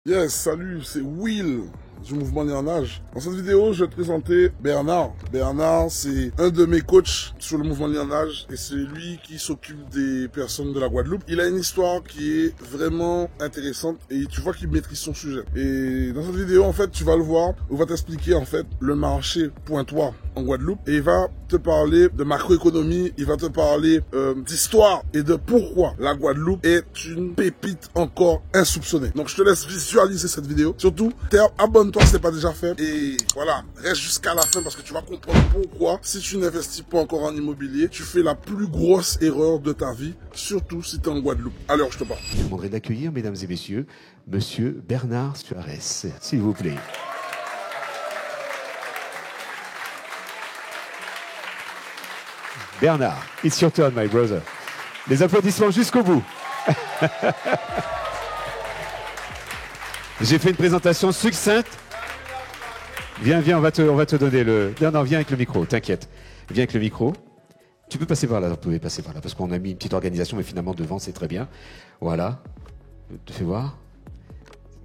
Yes, salut, c'est Will du mouvement Lianage. Dans cette vidéo, je vais te présenter Bernard. Bernard, c'est un de mes coachs sur le mouvement Lianage et c'est lui qui s'occupe des personnes de la Guadeloupe. Il a une histoire qui est vraiment intéressante et tu vois qu'il maîtrise son sujet. Et dans cette vidéo, en fait, tu vas le voir, on va t'expliquer en fait le marché pointois en Guadeloupe et il va te parler de macroéconomie, il va te parler d'histoire et de pourquoi la Guadeloupe est une pépite encore insoupçonnée. Donc je te laisse visualiser cette vidéo. Surtout, abonne-toi si ce n'est pas déjà fait et voilà, reste jusqu'à la fin parce que tu vas comprendre pourquoi si tu n'investis pas encore en immobilier, tu fais la plus grosse erreur de ta vie, surtout si tu es en Guadeloupe. Alors je te parle. Je vous demanderai d'accueillir, mesdames et messieurs, monsieur Bernard Suarez, s'il vous plaît. Bernard, it's your turn, my brother. Les applaudissements jusqu'au bout. J'ai fait une présentation succincte. Viens, on va te donner le... Non, viens avec le micro, t'inquiète. Viens avec le micro. Tu peux passer par là, vous pouvez passer par là, parce qu'on a mis une petite organisation, mais finalement devant, c'est très bien. Voilà. Tu fais voir.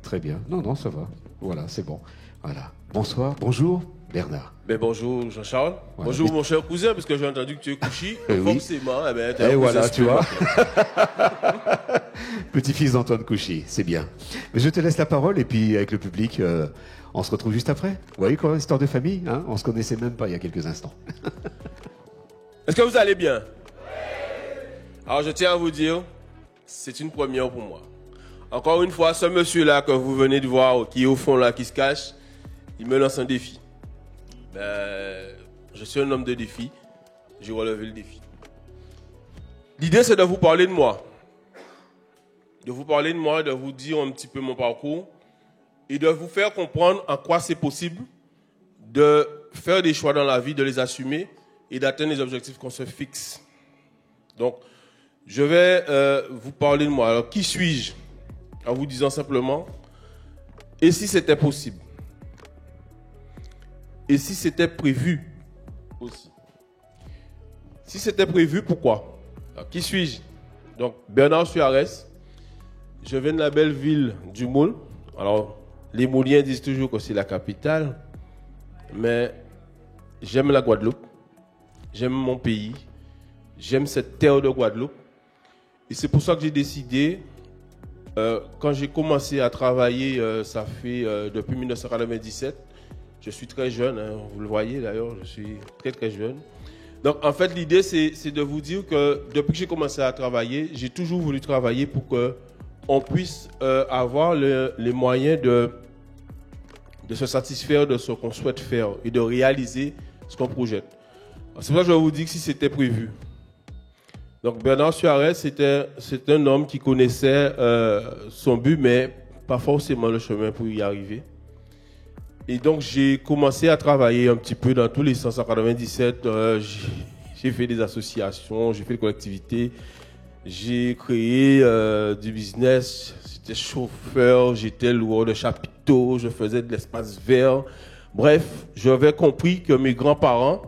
Très bien. Non, ça va. Voilà, c'est bon. Voilà. Bonsoir, bonjour, Bernard. Ben bonjour Jean-Charles. Voilà. Bonjour mon cher cousin, parce que j'ai entendu que tu es couché. Oui. Forcément, t'es Et voilà, cousin tu vois. Petit-fils d'Antoine Couchy, c'est bien. Mais je te laisse la parole et puis avec le public, on se retrouve juste après. Vous voyez quoi, histoire de famille, hein, on se connaissait même pas il y a quelques instants. Est-ce que vous allez bien? Alors je tiens à vous dire, c'est une première pour moi. Encore une fois, ce monsieur-là que vous venez de voir, qui est au fond là, qui se cache, il me lance un défi. Je suis un homme de défi, j'ai relevé le défi. L'idée, c'est de vous parler de moi. De vous dire un petit peu mon parcours et de vous faire comprendre en quoi c'est possible de faire des choix dans la vie, de les assumer et d'atteindre les objectifs qu'on se fixe. Donc, je vais vous parler de moi. Alors, qui suis-je? En vous disant simplement, et si c'était possible? Et si c'était prévu aussi? Si c'était prévu, pourquoi? Alors, qui suis-je? Donc, Bernard Suarez. Je viens de la belle ville du Moule. Alors, les Mouliens disent toujours que c'est la capitale. Mais j'aime la Guadeloupe. J'aime mon pays. J'aime cette terre de Guadeloupe. Et c'est pour ça que j'ai décidé, quand j'ai commencé à travailler, ça fait depuis 1997. Je suis très jeune, hein, vous le voyez d'ailleurs, je suis très très jeune. Donc en fait l'idée c'est de vous dire que depuis que j'ai commencé à travailler, j'ai toujours voulu travailler pour qu'on puisse avoir les moyens de se satisfaire de ce qu'on souhaite faire et de réaliser ce qu'on projette. C'est pour ça que je vais vous dire que si c'était prévu. Donc Bernard Suarez, c'est un homme qui connaissait son but, mais pas forcément le chemin pour y arriver. Et donc, j'ai commencé à travailler un petit peu dans tous les sens. En 1997, j'ai fait des associations, j'ai fait des collectivités, j'ai créé du business. J'étais chauffeur, j'étais loueur de chapiteaux, je faisais de l'espace vert. Bref, j'avais compris que mes grands-parents,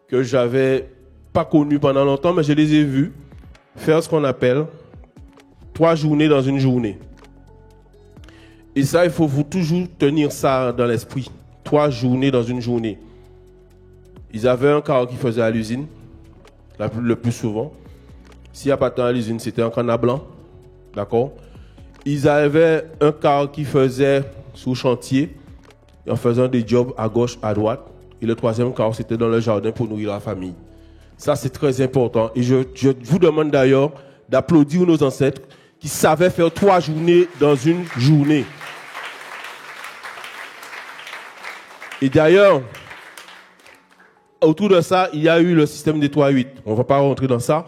que j'avais pas connus pendant longtemps, mais je les ai vus faire ce qu'on appelle 3 journées dans une journée. Et ça, il faut vous toujours tenir ça dans l'esprit. 3 journées dans une journée. Ils avaient un car qui faisait à l'usine, le plus souvent. S'il n'y a pas de temps à l'usine, c'était un canard blanc. D'accord? Ils avaient un car qui faisait sous chantier, en faisant des jobs à gauche, à droite. Et le 3e car, c'était dans le jardin pour nourrir la famille. Ça, c'est très important. Et je vous demande d'ailleurs d'applaudir nos ancêtres qui savaient faire 3 journées dans une journée. Et d'ailleurs, autour de ça, il y a eu le système des 3-8. On ne va pas rentrer dans ça.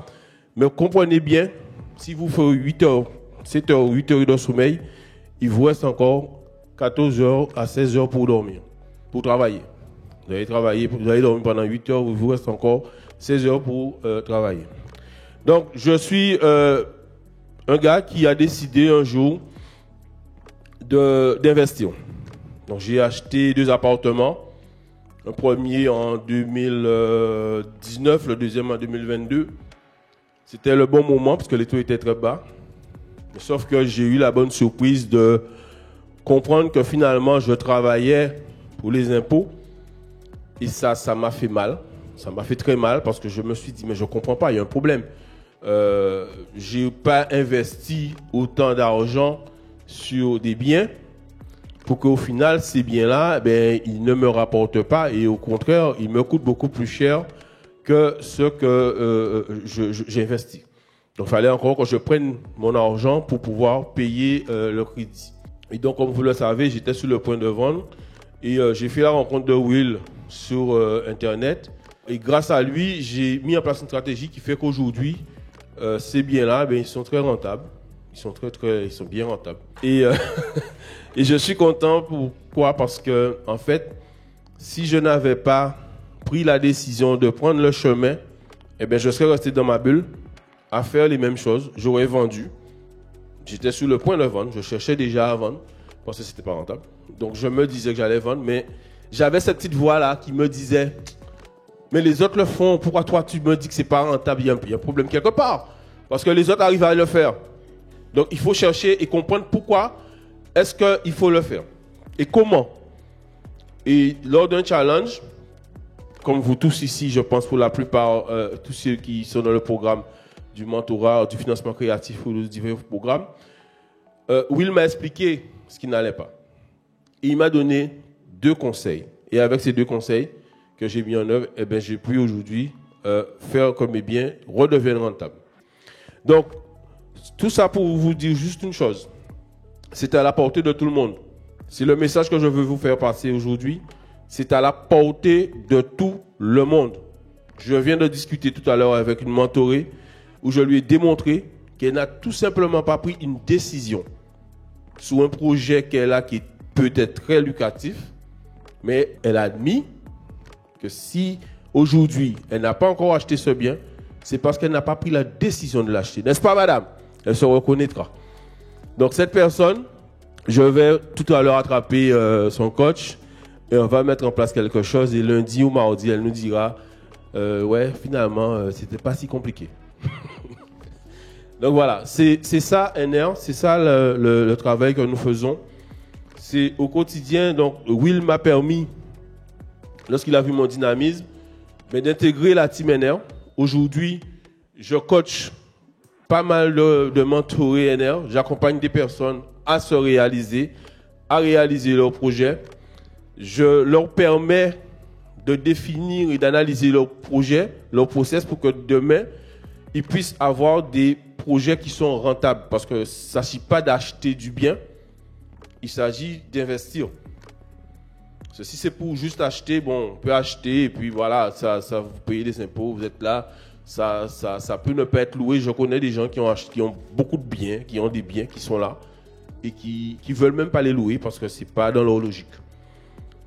Mais comprenez bien, si vous faites 8 heures, 7 heures, 8 heures de sommeil, il vous reste encore 14 heures à 16 heures pour dormir, pour travailler. Vous allez dormir pendant 8 heures, il vous reste encore 16 heures pour travailler. Donc, je suis un gars qui a décidé un jour d'investir. Donc j'ai acheté 2 appartements. Un premier en 2019, le deuxième en 2022. C'était le bon moment parce que les taux étaient très bas. Sauf que j'ai eu la bonne surprise de comprendre que finalement, je travaillais pour les impôts. Et ça m'a fait mal. Ça m'a fait très mal parce que je me suis dit, mais je ne comprends pas, il y a un problème. Je n'ai pas investi autant d'argent sur des biens pour qu'au final, ces biens-là, ils ne me rapportent pas et au contraire, ils me coûtent beaucoup plus cher que ce que j'ai investi. Donc, il fallait encore que je prenne mon argent pour pouvoir payer le crédit. Et donc, comme vous le savez, j'étais sur le point de vendre et j'ai fait la rencontre de Will sur Internet. Et grâce à lui, j'ai mis en place une stratégie qui fait qu'aujourd'hui, ces biens-là, ils sont très rentables. Ils sont bien rentables. Et, et je suis content. Pourquoi? Parce que, en fait, si je n'avais pas pris la décision de prendre le chemin, je serais resté dans ma bulle à faire les mêmes choses. J'aurais vendu. J'étais sur le point de vendre. Je cherchais déjà à vendre parce que c'était pas rentable. Donc, je me disais que j'allais vendre, mais j'avais cette petite voix-là qui me disait, mais les autres le font, pourquoi toi tu me dis que c'est pas rentable? Il y a un problème quelque part. Parce que les autres arrivent à le faire. Donc il faut chercher et comprendre pourquoi est-ce qu'il faut le faire. Et comment. Et lors d'un challenge, comme vous tous ici, je pense pour la plupart, tous ceux qui sont dans le programme du mentorat, du financement créatif ou de divers programmes, Will m'a expliqué ce qui n'allait pas. Et il m'a donné 2 conseils. Et avec ces 2 conseils que j'ai mis en œuvre, j'ai pu aujourd'hui faire que mes biens redeviennent rentables. Donc, tout ça pour vous dire juste une chose. C'est à la portée de tout le monde. C'est le message que je veux vous faire passer aujourd'hui. C'est à la portée de tout le monde. Je viens de discuter tout à l'heure avec une mentorée où je lui ai démontré qu'elle n'a tout simplement pas pris une décision sur un projet qu'elle a qui peut être très lucratif, mais elle a admis que si aujourd'hui elle n'a pas encore acheté ce bien, c'est parce qu'elle n'a pas pris la décision de l'acheter. N'est-ce pas, madame? Elle se reconnaîtra. Donc cette personne, je vais tout à l'heure attraper son coach et on va mettre en place quelque chose et lundi ou mardi, elle nous dira ouais, finalement, c'était pas si compliqué. Donc voilà, c'est ça NR, c'est ça le travail que nous faisons. C'est au quotidien. Donc Will m'a permis, lorsqu'il a vu mon dynamisme, d'intégrer la team NR. Aujourd'hui, je coach pas mal de mentorés NR. J'accompagne des personnes à se réaliser, à réaliser leurs projets. Je leur permets de définir et d'analyser leurs projets, leurs process pour que demain, ils puissent avoir des projets qui sont rentables. Parce que ça ne s'agit pas d'acheter du bien, il s'agit d'investir. Si c'est pour juste acheter, bon, on peut acheter et puis voilà, ça vous payez des impôts, vous êtes là, ça peut ne pas être loué. Je connais des gens qui ont beaucoup de biens, qui ont des biens qui sont là et qui veulent même pas les louer parce que c'est pas dans leur logique.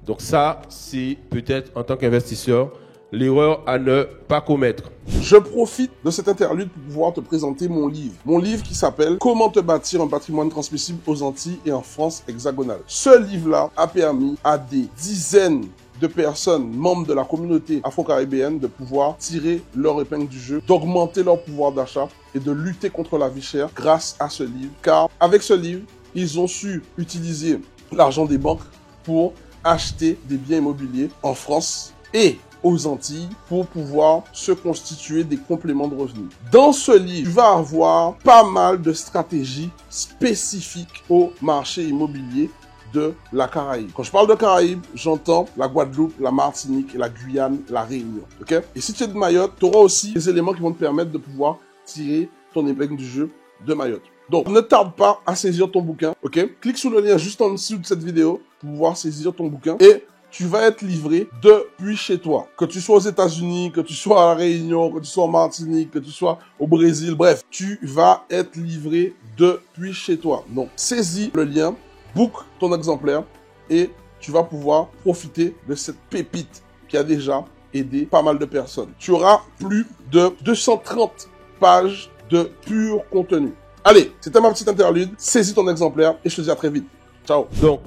Donc ça, c'est peut-être en tant qu'investisseur l'erreur à ne pas commettre. Je profite de cette interlude pour pouvoir te présenter mon livre. Mon livre qui s'appelle « Comment te bâtir un patrimoine transmissible aux Antilles et en France hexagonale ». Ce livre-là a permis à des dizaines de personnes, membres de la communauté afro-caribéenne, de pouvoir tirer leur épingle du jeu, d'augmenter leur pouvoir d'achat et de lutter contre la vie chère grâce à ce livre. Car avec ce livre, ils ont su utiliser l'argent des banques pour acheter des biens immobiliers en France et aux Antilles pour pouvoir se constituer des compléments de revenus. Dans ce livre, tu vas avoir pas mal de stratégies spécifiques au marché immobilier de la Caraïbe. Quand je parle de Caraïbe, j'entends la Guadeloupe, la Martinique, la Guyane, la Réunion. Ok? Et si tu es de Mayotte, tu auras aussi des éléments qui vont te permettre de pouvoir tirer ton épingle du jeu de Mayotte. Donc, ne tarde pas à saisir ton bouquin. Ok? Clique sur le lien juste en dessous de cette vidéo pour pouvoir saisir ton bouquin et tu vas être livré depuis chez toi. Que tu sois aux États-Unis, que tu sois à La Réunion, que tu sois en Martinique, que tu sois au Brésil, bref, tu vas être livré depuis chez toi. Donc, saisis le lien, book ton exemplaire et tu vas pouvoir profiter de cette pépite qui a déjà aidé pas mal de personnes. Tu auras plus de 230 pages de pur contenu. Allez, c'était ma petite interlude. Saisis ton exemplaire et je te dis à très vite. Ciao. Donc,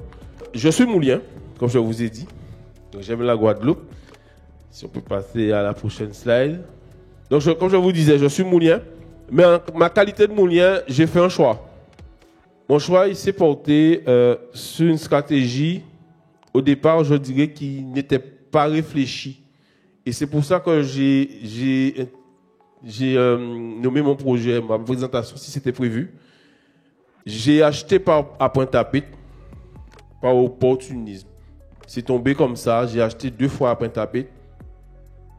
je suis moulien, comme je vous ai dit. Donc, j'aime la Guadeloupe. Si on peut passer à la prochaine slide. Donc, comme je vous disais, je suis moulien. Mais en ma qualité de moulien, j'ai fait un choix. Mon choix, il s'est porté sur une stratégie, au départ, je dirais, qui n'était pas réfléchie. Et c'est pour ça que j'ai nommé mon projet, ma présentation, si c'était prévu. J'ai acheté à Pointe-à-Pitre, par opportunisme. C'est tombé comme ça, j'ai acheté 2 fois à Pointe-à-Pitre.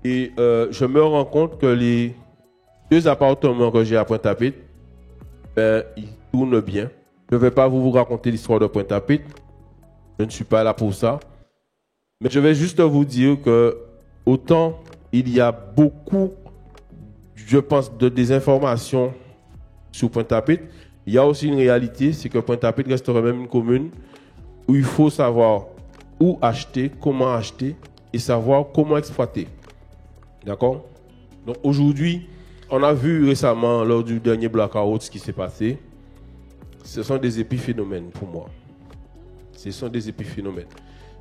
Et je me rends compte que les 2 appartements que j'ai à Pointe-à-Pitre, ils tournent bien. Je ne vais pas vous raconter l'histoire de Pointe-à-Pitre. Je ne suis pas là pour ça. Mais je vais juste vous dire que autant il y a beaucoup, je pense, de désinformation sur Pointe-à-Pitre, il y a aussi une réalité, c'est que Pointe-à-Pitre restera même une commune où il faut savoir où acheter, comment acheter et savoir comment exploiter. D'accord? Donc aujourd'hui, on a vu récemment, lors du dernier blackout, ce qui s'est passé. Ce sont des épiphénomènes pour moi. Ce sont des épiphénomènes.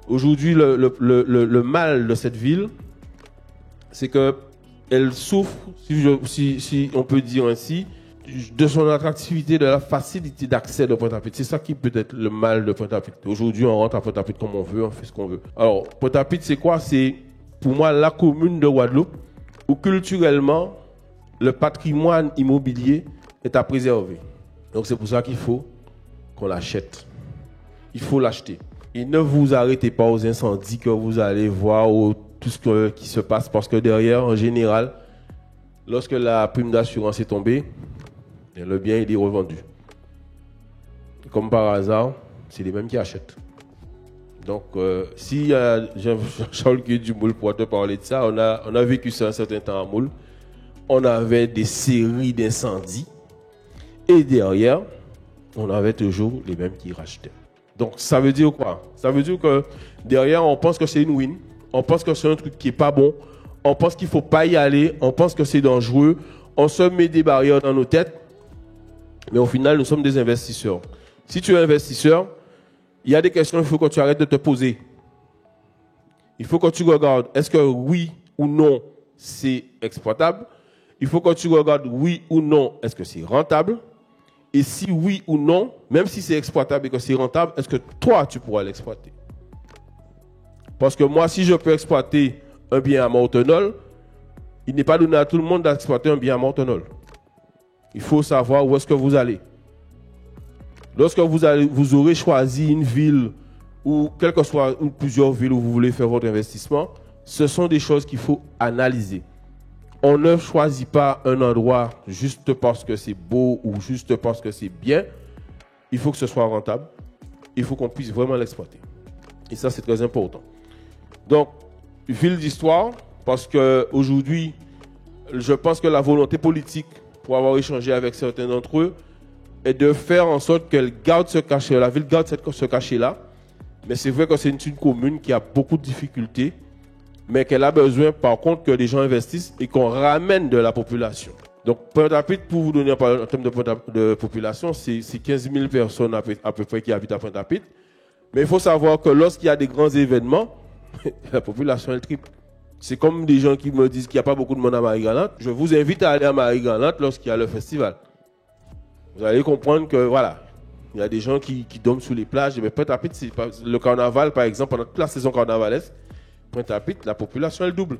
Aujourd'hui, le mal de cette ville, c'est qu'elle souffre, si on peut dire ainsi, de son attractivité, de la facilité d'accès de Pointe-à-Pitre. C'est ça qui peut être le mal de Pointe-à-Pitre. Aujourd'hui, on rentre à Pointe-à-Pitre comme on veut, on fait ce qu'on veut. Alors, Pointe-à-Pitre, c'est quoi? C'est, pour moi, la commune de Guadeloupe où culturellement, le patrimoine immobilier est à préserver. Donc, c'est pour ça qu'il faut qu'on l'achète. Il faut l'acheter. Et ne vous arrêtez pas aux incendies que vous allez voir ou tout ce qui se passe parce que derrière, en général, lorsque la prime d'assurance est tombée, le bien il est revendu. Comme par hasard, c'est les mêmes qui achètent. Donc, si Jean-Charles Dumoul pourra te parler de ça, on a vécu ça un certain temps à Moule. On avait des séries d'incendies et derrière, on avait toujours les mêmes qui rachetaient. Donc, ça veut dire quoi? Ça veut dire que derrière, on pense que c'est une win. On pense que c'est un truc qui n'est pas bon. On pense qu'il ne faut pas y aller. On pense que c'est dangereux. On se met des barrières dans nos têtes. Mais au final, nous sommes des investisseurs. Si tu es investisseur, il y a des questions qu'il faut que tu arrêtes de te poser. Il faut que tu regardes, est-ce que oui ou non, c'est exploitable? Il faut que tu regardes oui ou non, est-ce que c'est rentable? Et si oui ou non, même si c'est exploitable et que c'est rentable, est-ce que toi, tu pourras l'exploiter? Parce que moi, si je peux exploiter un bien à Mortenol, il n'est pas donné à tout le monde d'exploiter un bien à Mortenol. Il faut savoir où est-ce que vous allez. Lorsque vous aurez choisi une ville ou quelle que soit ou plusieurs villes où vous voulez faire votre investissement, ce sont des choses qu'il faut analyser. On ne choisit pas un endroit juste parce que c'est beau ou juste parce que c'est bien. Il faut que ce soit rentable. Il faut qu'on puisse vraiment l'exploiter. Et ça, c'est très important. Donc, ville d'histoire, parce qu'aujourd'hui, je pense que la volonté politique, pour avoir échangé avec certains d'entre eux, est de faire en sorte qu'elle garde ce cachet, la ville garde ce cachet-là. Mais c'est vrai que c'est une commune qui a beaucoup de difficultés, mais qu'elle a besoin, par contre, que les gens investissent et qu'on ramène de la population. Donc, Pointe-à-Pitre, pour vous donner en termes de population, c'est 15 000 personnes à peu près qui habitent à Pointe-à-Pitre. Mais il faut savoir que lorsqu'il y a des grands événements, la population, elle triple. C'est comme des gens qui me disent qu'il n'y a pas beaucoup de monde à Marie-Galante. Je vous invite à aller à Marie-Galante lorsqu'il y a le festival. Vous allez comprendre que, voilà, il y a des gens qui dorment sous les plages. Mais Pointe-à-Pitre, le carnaval, par exemple, pendant toute la saison carnavalesque, Pointe-à-Pitre, la population, elle double.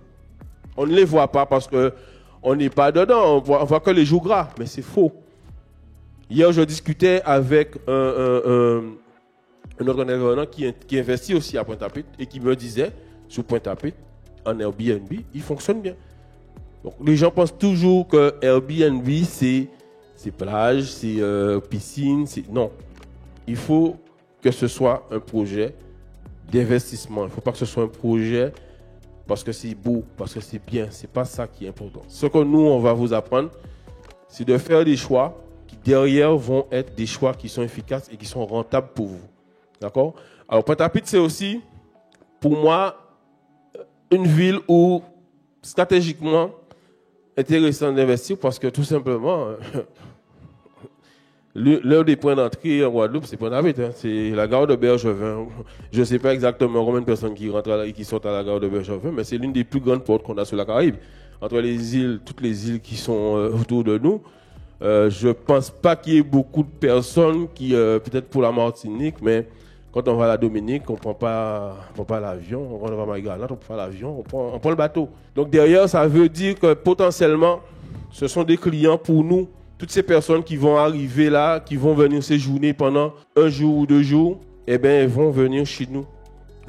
On ne les voit pas parce qu'on n'est pas dedans. On voit que les jours gras. Mais c'est faux. Hier, je discutais avec un autre intervenant qui investit aussi à Pointe-à-Pitre et qui me disait, sur Pointe-à-Pitre, en Airbnb, il fonctionne bien. Donc, les gens pensent toujours que Airbnb, c'est plage, c'est piscine. Non. Il faut que ce soit un projet d'investissement. Il ne faut pas que ce soit un projet parce que c'est beau, parce que c'est bien. Ce n'est pas ça qui est important. Ce que nous, on va vous apprendre, c'est de faire des choix qui, derrière, vont être des choix qui sont efficaces et qui sont rentables pour vous. D'accord? Alors, Pointe-à-Pitre, c'est aussi, pour moi, une ville où, stratégiquement, intéressant d'investir parce que, tout simplement, l'un des points d'entrée en Guadeloupe, c'est Pointe-à-Pitre. Hein. C'est la gare de Bergevin. Je ne sais pas exactement combien de personnes qui rentrent et qui sortent à la gare de Bergevin, mais c'est l'une des plus grandes portes qu'on a sur la Caraïbe. Entre les îles, toutes les îles qui sont autour de nous, Je pense pas qu'il y ait beaucoup de personnes qui, peut-être pour la Martinique, mais quand on va à la Dominique, on prend pas l'avion. Quand on va à Marie-Galante, on prend l'avion, on prend le bateau. Donc derrière, ça veut dire que potentiellement, ce sont des clients pour nous. Toutes ces personnes qui vont arriver là, qui vont venir séjourner pendant 1 jour ou 2 jours, eh bien, elles vont venir chez nous.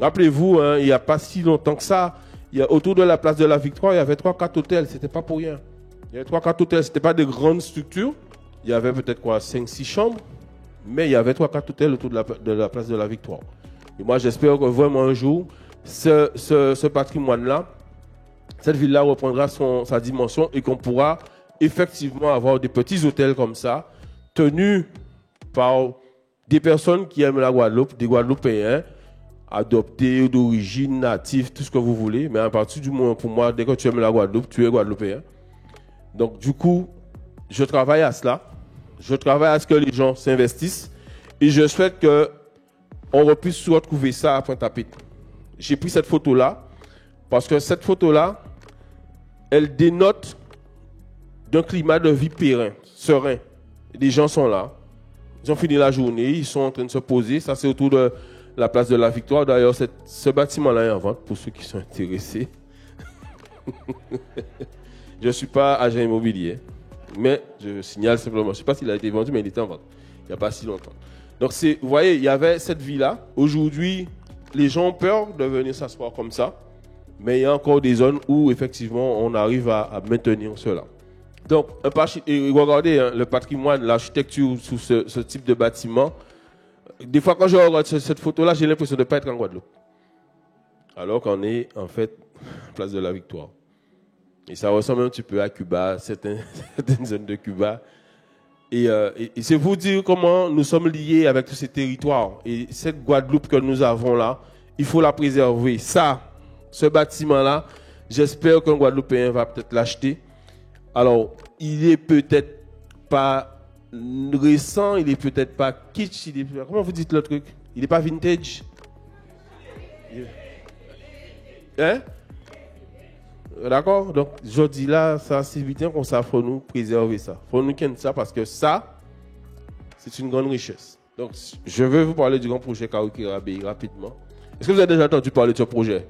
Rappelez-vous, hein, il n'y a pas si longtemps que ça, autour de la place de la Victoire, il y avait 3-4 hôtels. C'était pas pour rien. Il y avait 3-4 hôtels. C'était pas des grandes structures. Il y avait peut-être 5-6 chambres. Mais il y avait 3-4 hôtels autour de la place de la Victoire. Et moi, j'espère que vraiment un jour, ce patrimoine-là, cette ville-là reprendra sa dimension et qu'on pourra effectivement avoir des petits hôtels comme ça, tenus par des personnes qui aiment la Guadeloupe, des Guadeloupéens, adoptés, d'origine native, tout ce que vous voulez. Mais à partir du moment, pour moi, dès que tu aimes la Guadeloupe, tu es Guadeloupéen. Donc, du coup, je travaille à cela. Je travaille à ce que les gens s'investissent et je souhaite qu'on puisse retrouver ça à Pointe-à-Pitre. J'ai pris cette photo-là parce que cette photo-là, elle dénote d'un climat de vie serein. Les gens sont là. Ils ont fini la journée, ils sont en train de se poser. Ça, c'est autour de la place de la Victoire. D'ailleurs, ce bâtiment-là est en vente pour ceux qui sont intéressés. Je ne suis pas agent immobilier. Mais je signale simplement, je ne sais pas s'il a été vendu, mais il était en vente. Il n'y a pas si longtemps. Donc, vous voyez, il y avait cette vie-là. Aujourd'hui, les gens ont peur de venir s'asseoir comme ça. Mais il y a encore des zones où, effectivement, on arrive à maintenir cela. Donc, regardez hein, le patrimoine, l'architecture sous ce type de bâtiment. Des fois, quand je regarde cette photo-là, j'ai l'impression de ne pas être en Guadeloupe. Alors qu'on est, en fait, place de la Victoire. Et ça ressemble un petit peu à Cuba, certaines zones de Cuba. Et c'est vous dire comment nous sommes liés avec tous ces territoires. Et cette Guadeloupe que nous avons là, il faut la préserver. Ce bâtiment-là, j'espère qu'un Guadeloupéen va peut-être l'acheter. Alors, il est peut-être pas récent, il est peut-être pas kitsch. Comment vous dites le truc? Il n'est pas vintage? Hein? D'accord? Donc, je dis là, ça, c'est bien qu'on ça, faut nous préserver ça. Faut nous connaître ça parce que ça, c'est une grande richesse. Donc, je veux vous parler du grand projet Karaoke Rabé rapidement. Est-ce que vous avez déjà entendu parler de ce projet?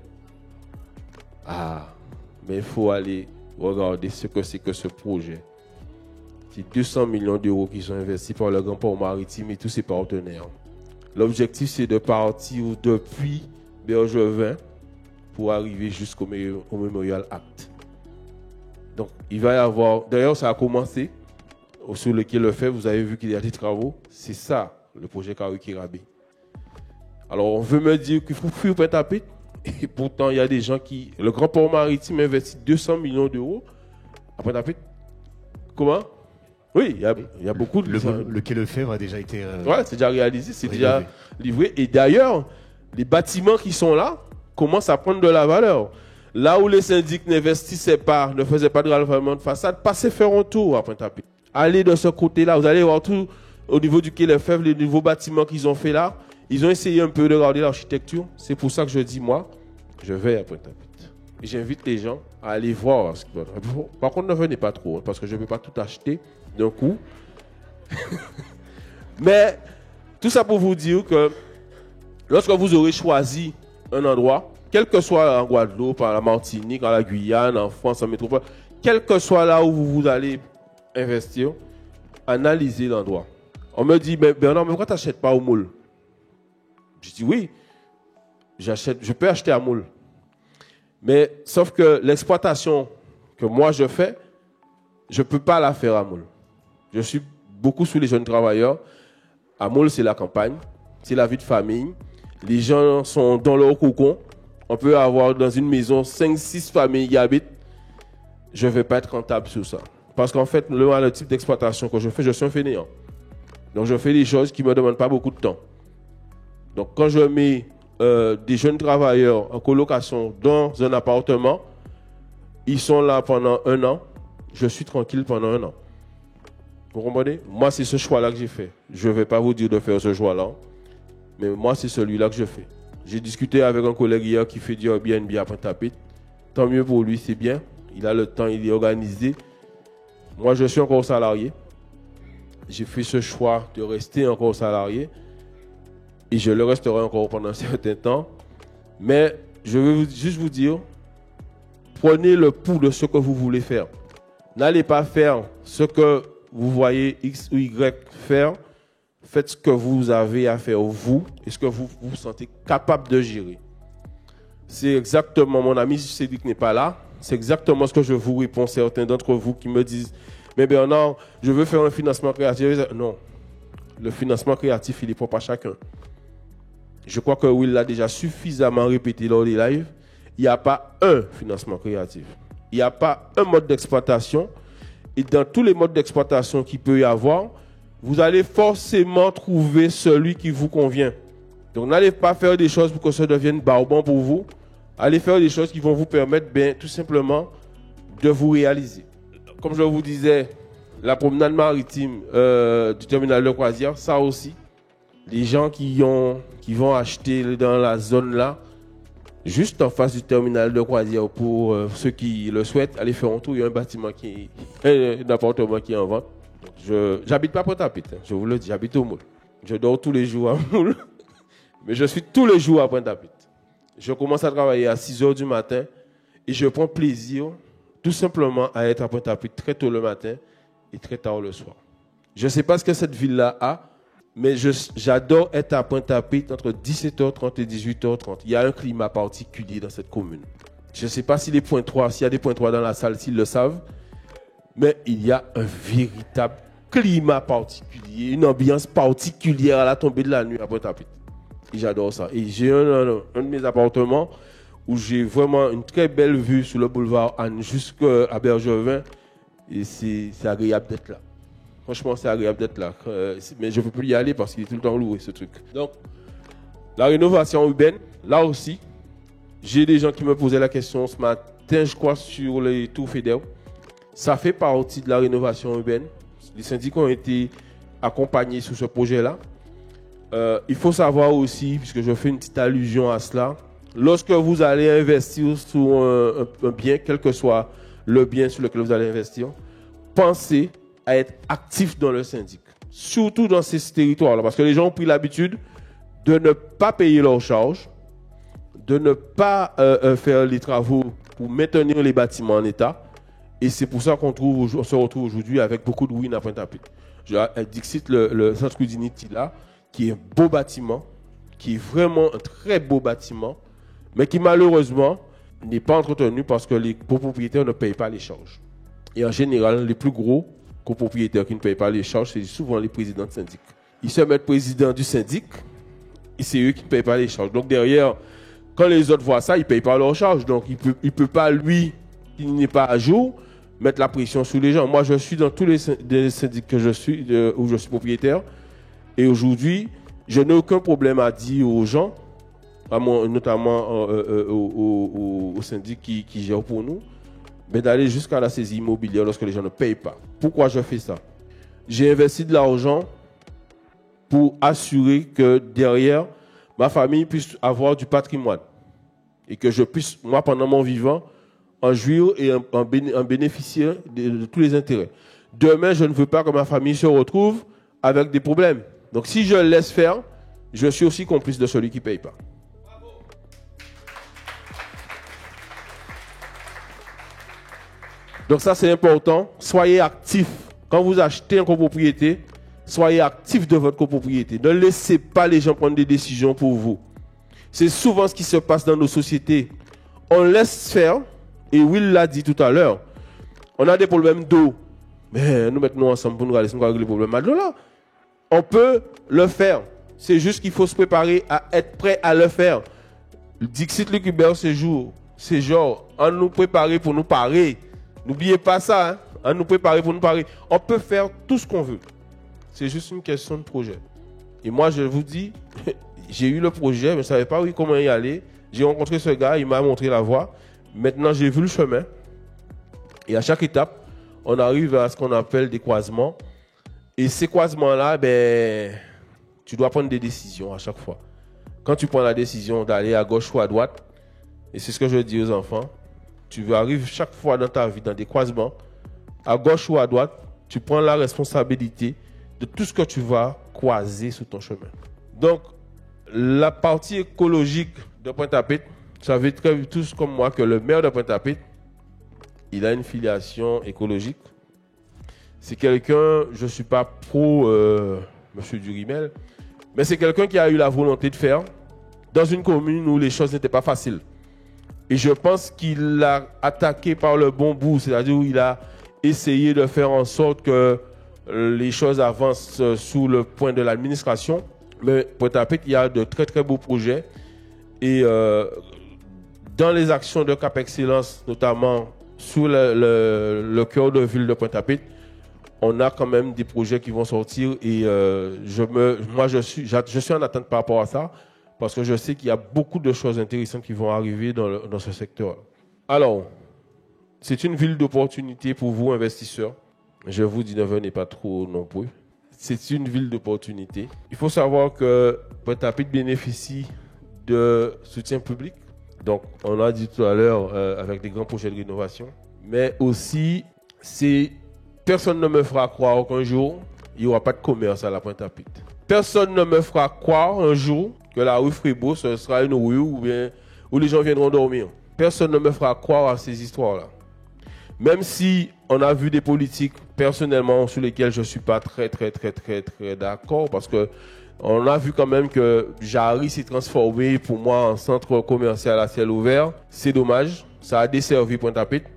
Ah, mais il faut aller regarder ce que c'est que ce projet. C'est 200 millions d'euros qui sont investis par le Grand Port Maritime et tous ses partenaires. L'objectif, c'est de partir depuis Bergevin pour arriver jusqu'au Memorial Act. Donc, il va y avoir... D'ailleurs, ça a commencé. Sur le quai Lefebvre, vous avez vu qu'il y a des travaux. C'est ça, le projet Karaoke Rabé. Alors, on veut me dire qu'il faut fuir Pointe-à-Pitre. Et pourtant, il y a des gens qui... Le Grand Port Maritime investit 200 millions d'euros à Pointe-à-Pitre. Comment? Oui, il y a beaucoup de... Le quai Lefebvre a déjà été... Ouais, c'est déjà réalisé, c'est déjà livré. Et d'ailleurs, les bâtiments qui sont là commencent à prendre de la valeur. Là où les syndics n'investissaient pas, ne faisaient pas de ralvement de façade, passez faire un tour à Pointe-à-Pitre. Allez de ce côté-là, vous allez voir tout au niveau du quai Lefebvre, les nouveaux bâtiments qu'ils ont fait là. Ils ont essayé un peu de regarder l'architecture. C'est pour ça que je dis, moi, je vais à Pointe-à-Pitre. Et j'invite les gens à aller voir. Par contre, ne venez pas trop, parce que je ne vais pas tout acheter d'un coup. Mais tout ça pour vous dire que lorsque vous aurez choisi un endroit, quel que soit en Guadeloupe, en la Martinique, en la Guyane, en France, en métropole, quel que soit là où vous allez investir, analysez l'endroit. On me dit, mais Bernard, mais pourquoi tu n'achètes pas au moule? Je dis oui, je peux acheter à moule. Mais sauf que l'exploitation que moi je fais, je ne peux pas la faire à moule. Je suis beaucoup sous les jeunes travailleurs. À moule, c'est la campagne, c'est la vie de famille. Les gens sont dans leur cocon. On peut avoir dans une maison 5-6 familles qui habitent. Je ne vais pas être rentable sur ça. Parce qu'en fait, le type d'exploitation que je fais, je suis un fainéant. Donc je fais des choses qui ne me demandent pas beaucoup de temps. Donc quand je mets des jeunes travailleurs en colocation dans un appartement, ils sont là pendant 1 an, je suis tranquille pendant 1 an. Vous comprenez? Moi, c'est ce choix-là que j'ai fait. Je ne vais pas vous dire de faire ce choix-là, mais moi, c'est celui-là que je fais. J'ai discuté avec un collègue hier qui fait du Airbnb à Pointe-à-Pitre. Tant mieux pour lui, c'est bien. Il a le temps, il est organisé. Moi, je suis encore salarié. j'ai fait ce choix de rester encore salarié et je le resterai encore pendant un certain temps. Mais je veux juste vous dire, prenez le pouls de ce que vous voulez faire. N'allez pas faire ce que vous voyez X ou Y faire. Faites ce que vous avez à faire vous et ce que vous vous sentez capable de gérer. C'est exactement, mon ami Cédric n'est pas là, c'est exactement ce que je vous réponds. Certains d'entre vous qui me disent, mais Bernard, je veux faire un financement créatif. Non, le financement créatif, il est propre à chacun. Je crois que Will l'a déjà suffisamment répété lors des lives. Il n'y a pas un financement créatif. Il n'y a pas un mode d'exploitation. Et dans tous les modes d'exploitation qu'il peut y avoir, vous allez forcément trouver celui qui vous convient. Donc, n'allez pas faire des choses pour que ça devienne barbant pour vous. Allez faire des choses qui vont vous permettre, tout simplement, de vous réaliser. Comme je vous disais, la promenade maritime du terminal de croisière, ça aussi, les gens qui vont acheter dans la zone là, juste en face du terminal de croisière, pour ceux qui le souhaitent, aller faire un tour, il y a un bâtiment un appartement qui est en vente. J'habite pas à Pointe-à-Pitre, je vous le dis, j'habite au Moule. Je dors tous les jours à Moule, mais je suis tous les jours à Pointe-à-Pitre. Je commence à travailler à 6 h du matin et je prends plaisir tout simplement à être à Pointe-à-Pitre très tôt le matin et très tard le soir. Je ne sais pas ce que cette ville-là a, mais j'adore être à Pointe-à-Pitre entre 17h30 et 18h30. Il y a un climat particulier dans cette commune. Je ne sais pas s'il y a des points 3 dans la salle, s'ils le savent, mais il y a un véritable climat particulier, une ambiance particulière à la tombée de la nuit à Pointe-à-Pitre. Et j'adore ça. Et j'ai un de mes appartements où j'ai vraiment une très belle vue sur le boulevard Anne jusqu'à Bergevin. Et c'est agréable d'être là. Franchement, c'est agréable d'être là. Mais je ne peux plus y aller parce qu'il est tout le temps loué, ce truc. Donc, la rénovation urbaine, là aussi, j'ai des gens qui me posaient la question ce matin, je crois, sur les tours fédéraux. Ça fait partie de la rénovation urbaine. Les syndicats ont été accompagnés sur ce projet-là. Il faut savoir aussi, puisque je fais une petite allusion à cela, lorsque vous allez investir sur un bien, quel que soit le bien sur lequel vous allez investir, pensez à être actif dans le syndic. Surtout dans ces territoires-là, parce que les gens ont pris l'habitude de ne pas payer leurs charges, de ne pas faire les travaux pour maintenir les bâtiments en état. Et c'est pour ça qu'on se retrouve aujourd'hui avec beaucoup de ruines à Pointe-à-Pitre. Dixit, le centre Udinity là, qui est un beau bâtiment, qui est vraiment un très beau bâtiment, mais qui malheureusement n'est pas entretenu parce que les copropriétaires ne payent pas les charges. Et en général, les plus gros copropriétaires qui ne payent pas les charges, c'est souvent les présidents de syndic. Ils se mettent président du syndic et c'est eux qui ne payent pas les charges. Donc derrière, quand les autres voient ça, ils ne payent pas leurs charges. Donc il peut pas, lui, qui n'est pas à jour, mettre la pression sur les gens. Moi, je suis dans tous les syndics que je suis, où je suis propriétaire. Et aujourd'hui, je n'ai aucun problème à dire aux gens, notamment aux syndics qui gèrent pour nous, mais d'aller jusqu'à la saisie immobilière lorsque les gens ne payent pas. Pourquoi je fais ça? J'ai investi de l'argent pour assurer que derrière, ma famille puisse avoir du patrimoine. Et que je puisse, moi, pendant mon vivant, en jouir et en bénéficier de tous les intérêts. Demain, je ne veux pas que ma famille se retrouve avec des problèmes. Donc, si je laisse faire, je suis aussi complice de celui qui ne paye pas. Donc, ça, c'est important. Soyez actifs. Quand vous achetez une copropriété, soyez actifs de votre copropriété. Ne laissez pas les gens prendre des décisions pour vous. C'est souvent ce qui se passe dans nos sociétés. On laisse faire, et Will l'a dit tout à l'heure, on a des problèmes d'eau. Mais nous mettons ensemble pour nous régler les problèmes de l'eau là. On peut le faire. C'est juste qu'il faut se préparer à être prêt à le faire. Dixit Luc Hubert, c'est genre, on nous préparer pour nous parer. N'oubliez pas ça, hein? On nous préparer pour nous parer. On peut faire tout ce qu'on veut. C'est juste une question de projet. Et moi, je vous dis, j'ai eu le projet, mais je ne savais pas comment y aller. J'ai rencontré ce gars, il m'a montré la voie. Maintenant, j'ai vu le chemin. Et à chaque étape, on arrive à ce qu'on appelle des croisements. Et ces croisements-là, tu dois prendre des décisions à chaque fois. Quand tu prends la décision d'aller à gauche ou à droite, et c'est ce que je dis aux enfants, tu arrives chaque fois dans ta vie dans des croisements, à gauche ou à droite, tu prends la responsabilité de tout ce que tu vas croiser sur ton chemin. Donc, la partie écologique de Pointe-à-Pitre, vous savez tous comme moi que le maire de Pointe-à-Pitre, il a une filiation écologique. C'est quelqu'un, je ne suis pas pro M. Durimel, mais c'est quelqu'un qui a eu la volonté de faire dans une commune où les choses n'étaient pas faciles. Et je pense qu'il l'a attaqué par le bon bout, c'est-à-dire où il a essayé de faire en sorte que les choses avancent sous le point de l'administration. Mais Pointe-à-Pitre, il y a de très très beaux projets. Et dans les actions de Cap Excellence, notamment sous le cœur de ville de Pointe-à-Pitre, on a quand même des projets qui vont sortir. Et je suis en attente par rapport à ça, parce que je sais qu'il y a beaucoup de choses intéressantes qui vont arriver dans ce secteur. Alors, c'est une ville d'opportunité pour vous, investisseurs. Je vous dis, ne venez pas trop non plus. C'est une ville d'opportunité. Il faut savoir que Pointe-à-Pitre bénéficie de soutien public. Donc, on l'a dit tout à l'heure avec des grands projets de rénovation. Mais aussi, personne ne me fera croire qu'un jour, il n'y aura pas de commerce à la Pointe-à-Pitre. Personne ne me fera croire un jour que la rue Frébeau, ce sera une rue où les gens viendront dormir. Personne ne me fera croire à ces histoires-là. Même si on a vu des politiques personnellement sur lesquelles je ne suis pas très d'accord, parce que on a vu quand même que Jarry s'est transformé pour moi en centre commercial à ciel ouvert. C'est dommage, ça a desservi Pointe-à-Pitre,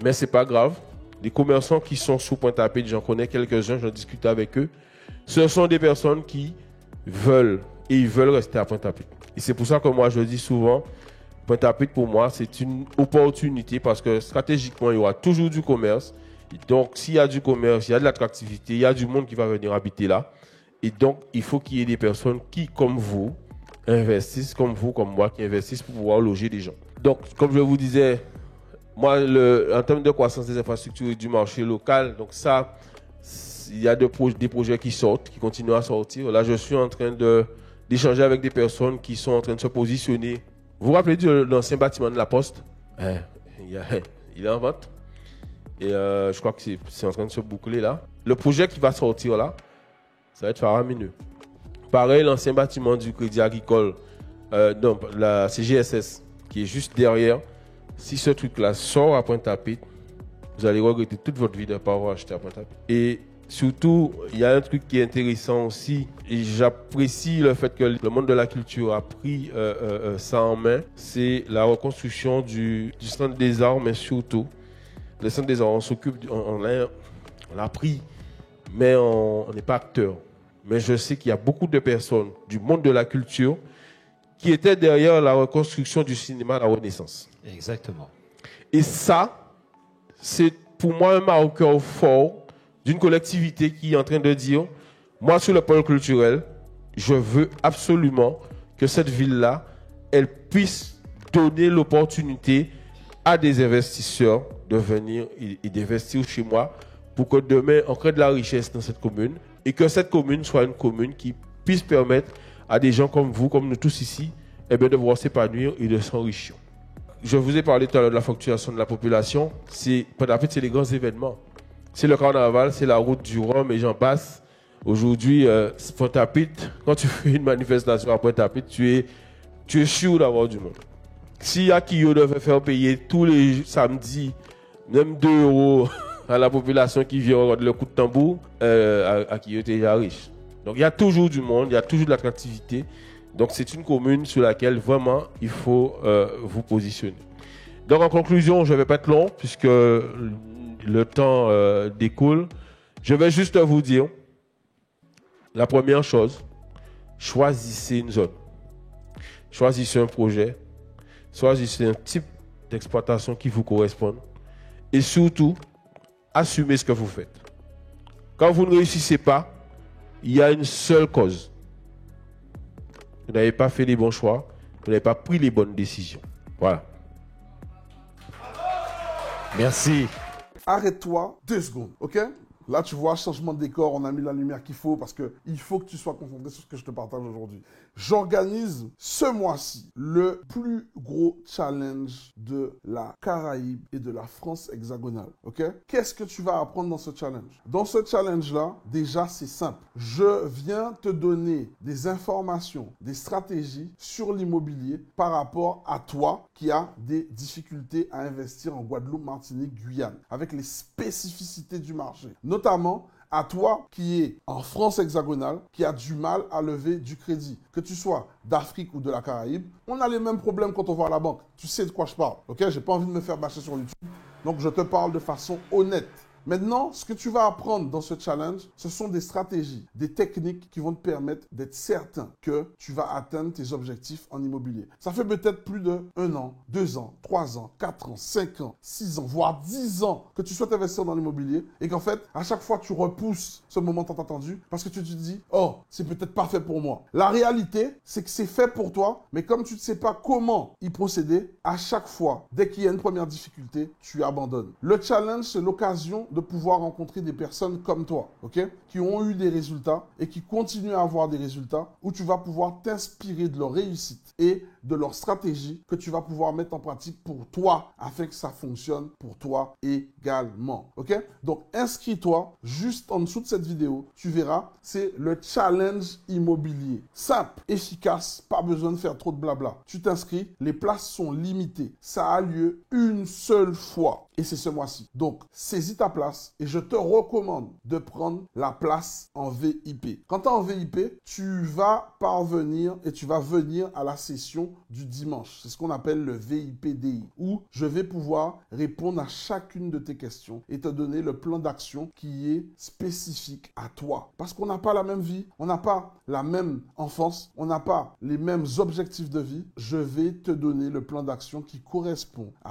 mais c'est pas grave. Les commerçants qui sont sous Pointe-à-Pitre, j'en connais quelques-uns, j'en discute avec eux. Ce sont des personnes qui veulent rester à Pointe-à-Pitre. Et c'est pour ça que moi je dis souvent, Pointe-à-Pitre, pour moi, c'est une opportunité parce que stratégiquement, il y aura toujours du commerce. Et donc, s'il y a du commerce, il y a de l'attractivité, il y a du monde qui va venir habiter là. Et donc, il faut qu'il y ait des personnes qui, comme vous, investissent, comme vous, comme moi, qui investissent pour pouvoir loger des gens. Donc, comme je vous disais, moi, en termes de croissance des infrastructures et du marché local, donc ça, il y a des projets qui sortent, qui continuent à sortir. Là, je suis en train d'échanger avec des personnes qui sont en train de se positionner. Vous vous rappelez de l'ancien bâtiment de la Poste? Il est en vente. Et je crois que c'est en train de se boucler là. Le projet qui va sortir là, ça va être faramineux. Pareil, l'ancien bâtiment du Crédit Agricole, la CGSS, qui est juste derrière. Si ce truc-là sort à Pointe-à-Pitre, vous allez regretter toute votre vie de ne pas avoir acheté à Pointe-à-Pitre. Et surtout, il y a un truc qui est intéressant aussi, et j'apprécie le fait que le monde de la culture a pris ça en main, c'est la reconstruction du centre des arts, mais surtout, le centre des arts, on s'occupe, on l'a pris, mais on n'est pas acteur. Mais je sais qu'il y a beaucoup de personnes du monde de la culture qui étaient derrière la reconstruction du cinéma à la Renaissance. Exactement. Et ça, c'est pour moi un marqueur fort d'une collectivité qui est en train de dire, moi sur le pôle culturel, je veux absolument que cette ville-là, elle puisse donner l'opportunité à des investisseurs de venir et d'investir chez moi pour que demain, on crée de la richesse dans cette commune et que cette commune soit une commune qui puisse permettre à des gens comme vous, comme nous tous ici, de pouvoir s'épanouir et de s'enrichir. Je vous ai parlé tout à l'heure de la fluctuation de la population. Pointe-à-Pitre, c'est les grands événements. C'est le carnaval, c'est la route du Rhum et j'en passe. Aujourd'hui, Pointe-à-Pitre, quand tu fais une manifestation à Pointe-à-Pitre, tu es sûr d'avoir du monde. Si Akio devait faire payer tous les samedis, même 2 € à la population qui vient regarder le coup de tambour, Akio était déjà riche. Donc il y a toujours du monde, il y a toujours de l'attractivité. Donc c'est une commune sur laquelle vraiment il faut vous positionner. Donc en conclusion, je ne vais pas être long puisque le temps découle. Je vais juste vous dire, la première chose, choisissez une zone. Choisissez un projet. Choisissez un type d'exploitation qui vous corresponde. Et surtout, assumez ce que vous faites. Quand vous ne réussissez pas, il y a une seule cause. Vous n'avez pas fait les bons choix. Vous n'avez pas pris les bonnes décisions. Voilà. Merci. Arrête-toi 2 secondes, ok? Là, tu vois, changement de décor, on a mis la lumière qu'il faut parce que il faut que tu sois concentré sur ce que je te partage aujourd'hui. J'organise ce mois-ci le plus gros challenge de la Caraïbe et de la France hexagonale. Ok? Qu'est-ce que tu vas apprendre dans ce challenge? Dans ce challenge-là, déjà, c'est simple. Je viens te donner des informations, des stratégies sur l'immobilier par rapport à toi qui a des difficultés à investir en Guadeloupe, Martinique, Guyane, avec les spécificités du marché. Notamment, à toi qui es en France hexagonale, qui a du mal à lever du crédit, que tu sois d'Afrique ou de la Caraïbe, on a les mêmes problèmes quand on va à la banque. Tu sais de quoi je parle, ok? J'ai pas envie de me faire bâcher sur YouTube, donc je te parle de façon honnête. Maintenant, ce que tu vas apprendre dans ce challenge, ce sont des stratégies, des techniques qui vont te permettre d'être certain que tu vas atteindre tes objectifs en immobilier. Ça fait peut-être plus de 1 an, 2 ans, 3 ans, 4 ans, 5 ans, 6 ans, voire 10 ans que tu souhaites investir dans l'immobilier et qu'en fait, à chaque fois, tu repousses ce moment tant attendu parce que tu te dis, oh, c'est peut-être pas fait pour moi. La réalité, c'est que c'est fait pour toi, mais comme tu ne sais pas comment y procéder, à chaque fois, dès qu'il y a une première difficulté, tu abandonnes. Le challenge, c'est l'occasion de pouvoir rencontrer des personnes comme toi, ok, qui ont eu des résultats et qui continuent à avoir des résultats où tu vas pouvoir t'inspirer de leur réussite et de leur stratégie que tu vas pouvoir mettre en pratique pour toi afin que ça fonctionne pour toi également, ok? Donc, inscris-toi juste en dessous de cette vidéo. Tu verras, c'est le challenge immobilier. Simple, efficace, pas besoin de faire trop de blabla. Tu t'inscris, les places sont limitées. Ça a lieu une seule fois et c'est ce mois-ci. Donc, saisis ta place et je te recommande de prendre la place en VIP. Quand tu es en VIP, tu vas parvenir et tu vas venir à la session du dimanche. C'est ce qu'on appelle le VIPDI, où je vais pouvoir répondre à chacune de tes questions et te donner le plan d'action qui est spécifique à toi. Parce qu'on n'a pas la même vie, on n'a pas la même enfance, on n'a pas les mêmes objectifs de vie. Je vais te donner le plan d'action qui correspond à